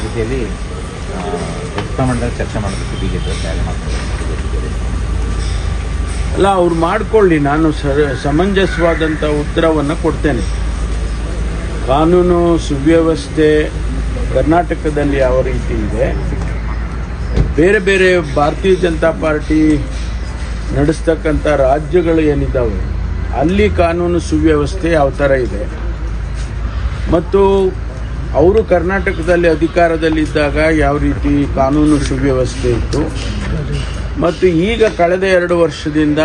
ರೀತಿಯಲ್ಲಿ ದೊಡ್ಡ ಪ್ರಮಾಣದಲ್ಲಿ ಚರ್ಚೆ ಮಾಡೋದಕ್ಕೆ ಬಿಜೆಪಿ ತಯಾರಿ ಮಾಡ್ತಾರೆ. ಅಲ್ಲ, ಅವ್ರು ಮಾಡ್ಕೊಳ್ಳಿ, ನಾನು ಸಮಂಜಸವಾದಂಥ ಉತ್ತರವನ್ನು ಕೊಡ್ತೇನೆ. ಕಾನೂನು ಸುವ್ಯವಸ್ಥೆ ಕರ್ನಾಟಕದಲ್ಲಿ ಯಾವ ರೀತಿ ಇದೆ, ಬೇರೆ ಬೇರೆ ಭಾರತೀಯ ಜನತಾ ಪಾರ್ಟಿ ನಡೆಸ್ತಕ್ಕಂಥ ರಾಜ್ಯಗಳು ಏನಿದ್ದಾವೆ ಅಲ್ಲಿ ಕಾನೂನು ಸುವ್ಯವಸ್ಥೆ ಯಾವ ಥರ ಇದೆ, ಮತ್ತು ಅವರು ಕರ್ನಾಟಕದಲ್ಲಿ ಅಧಿಕಾರದಲ್ಲಿದ್ದಾಗ ಯಾವ ರೀತಿ ಕಾನೂನು ಸುವ್ಯವಸ್ಥೆ ಇತ್ತು, ಮತ್ತು ಈಗ ಕಳೆದ 2 ವರ್ಷದಿಂದ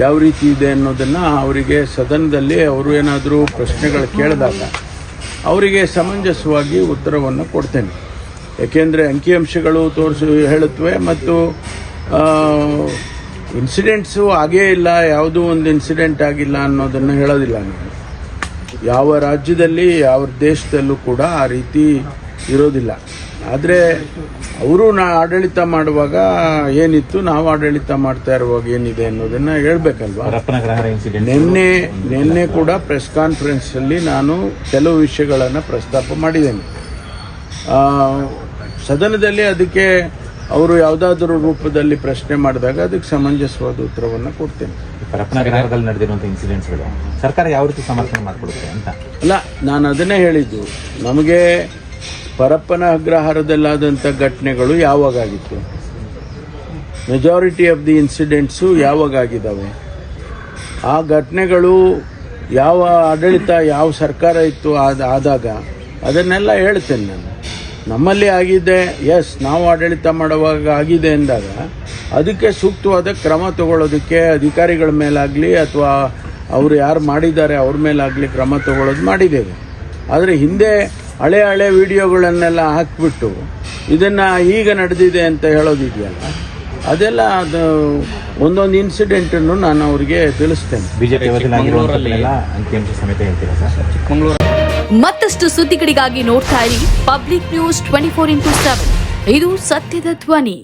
ಯಾವ ರೀತಿ ಇದೆ ಅನ್ನೋದನ್ನು ಅವರಿಗೆ ಸದನದಲ್ಲಿ ಅವರು ಏನಾದರೂ ಪ್ರಶ್ನೆಗಳು ಕೇಳಿದಾಗ ಅವರಿಗೆ ಸಮಂಜಸವಾಗಿ ಉತ್ತರವನ್ನು ಕೊಡ್ತೇನೆ. ಏಕೆಂದರೆ ಅಂಕಿಅಂಶಗಳು ಹೇಳುತ್ತವೆ, ಮತ್ತು ಇನ್ಸಿಡೆಂಟ್ಸು ಆಗೇ ಇಲ್ಲ, ಯಾವುದೂ ಒಂದು ಇನ್ಸಿಡೆಂಟ್ ಆಗಿಲ್ಲ ಅನ್ನೋದನ್ನು ಹೇಳೋದಿಲ್ಲ ನಾನು. ಯಾವ ರಾಜ್ಯದಲ್ಲಿ ಯಾವ ದೇಶದಲ್ಲೂ ಕೂಡ ಆ ರೀತಿ ಇರೋದಿಲ್ಲ. ಆದರೆ ಅವರು ಆಡಳಿತ ಮಾಡುವಾಗ ಏನಿತ್ತು, ನಾವು ಆಡಳಿತ ಮಾಡ್ತಾ ಇರುವಾಗ ಏನಿದೆ ಅನ್ನೋದನ್ನು ಹೇಳ್ಬೇಕಲ್ವಾ. ನಿನ್ನೆ ಕೂಡ ಪ್ರೆಸ್ ಕಾನ್ಫರೆನ್ಸಲ್ಲಿ ನಾನು ಕೆಲವು ವಿಷಯಗಳನ್ನು ಪ್ರಸ್ತಾಪ ಮಾಡಿದ್ದೇನೆ. ಸದನದಲ್ಲಿ ಅದಕ್ಕೆ ಅವರು ಯಾವುದಾದ್ರೂ ರೂಪದಲ್ಲಿ ಪ್ರಶ್ನೆ ಮಾಡಿದಾಗ ಅದಕ್ಕೆ ಸಮಂಜಸವಾದ ಉತ್ತರವನ್ನು ಕೊಡ್ತೇನೆ. ಪರಪ್ಪನಗರದಲ್ಲಿ ನಡೆದಿರುವಂಥ ಇನ್ಸಿಡೆಂಟ್ಸ್ಗಳು ಸರ್ಕಾರ ಯಾವ ರೀತಿ ಸಮರ್ಥನೆ ಮಾಡಿಕೊಡುತ್ತೆ ಅಂತ ಅಲ್ಲ, ನಾನು ಅದನ್ನೇ ಹೇಳಿದ್ದು. ನಮಗೆ ಪರಪ್ಪನ ಅಗ್ರಹಾರದಲ್ಲಾದಂಥ ಘಟನೆಗಳು ಯಾವಾಗಾಗಿತ್ತು, ಮೆಜಾರಿಟಿ ಆಫ್ ದಿ ಇನ್ಸಿಡೆಂಟ್ಸು ಯಾವಾಗಾಗಿದ್ದಾವೆ, ಆ ಘಟನೆಗಳು ಯಾವ ಆಡಳಿತ ಯಾವ ಸರ್ಕಾರ ಇತ್ತು ಆದಾಗ ಅದನ್ನೆಲ್ಲ ಹೇಳ್ತೇನೆ ನಾನು. ನಮ್ಮಲ್ಲಿ ಆಗಿದೆ, ಎಸ್, ನಾವು ಆಡಳಿತ ಮಾಡುವಾಗ ಆಗಿದೆ ಅಂದಾಗ ಅದಕ್ಕೆ ಸೂಕ್ತವಾದ ಕ್ರಮ ತಗೊಳ್ಳೋದಕ್ಕೆ ಅಧಿಕಾರಿಗಳ ಮೇಲಾಗಲಿ ಅಥವಾ ಅವರು ಯಾರು ಮಾಡಿದ್ದಾರೆ ಅವ್ರ ಮೇಲಾಗಲಿ ಕ್ರಮ ತಗೊಳ್ಳೋದು ಮಾಡಿದ್ದೇವೆ. ಆದರೆ ಹಿಂದೆ ಹಳೆ ವಿಡಿಯೋಗಳನ್ನೆಲ್ಲ ಹಾಕಿಬಿಟ್ಟು ಇದನ್ನು ಈಗ ನಡೆದಿದೆ ಅಂತ ಹೇಳೋದಿದೆಯಲ್ಲ, ಅದೆಲ್ಲ ಅದು ಒಂದೊಂದು ಇನ್ಸಿಡೆಂಟನ್ನು ನಾನು ಅವರಿಗೆ ತಿಳಿಸ್ತೇನೆ. ಬಿಜೆಪಿ ಮತ್ತಷ್ಟು ಸುದ್ದಿಗಳಿಗಾಗಿ ನೋಡ್ತಾ ಇರಿ ಪಬ್ಲಿಕ್ ನ್ಯೂಸ್ 24x7. ಇದು ಸತ್ಯದ ಧ್ವನಿ.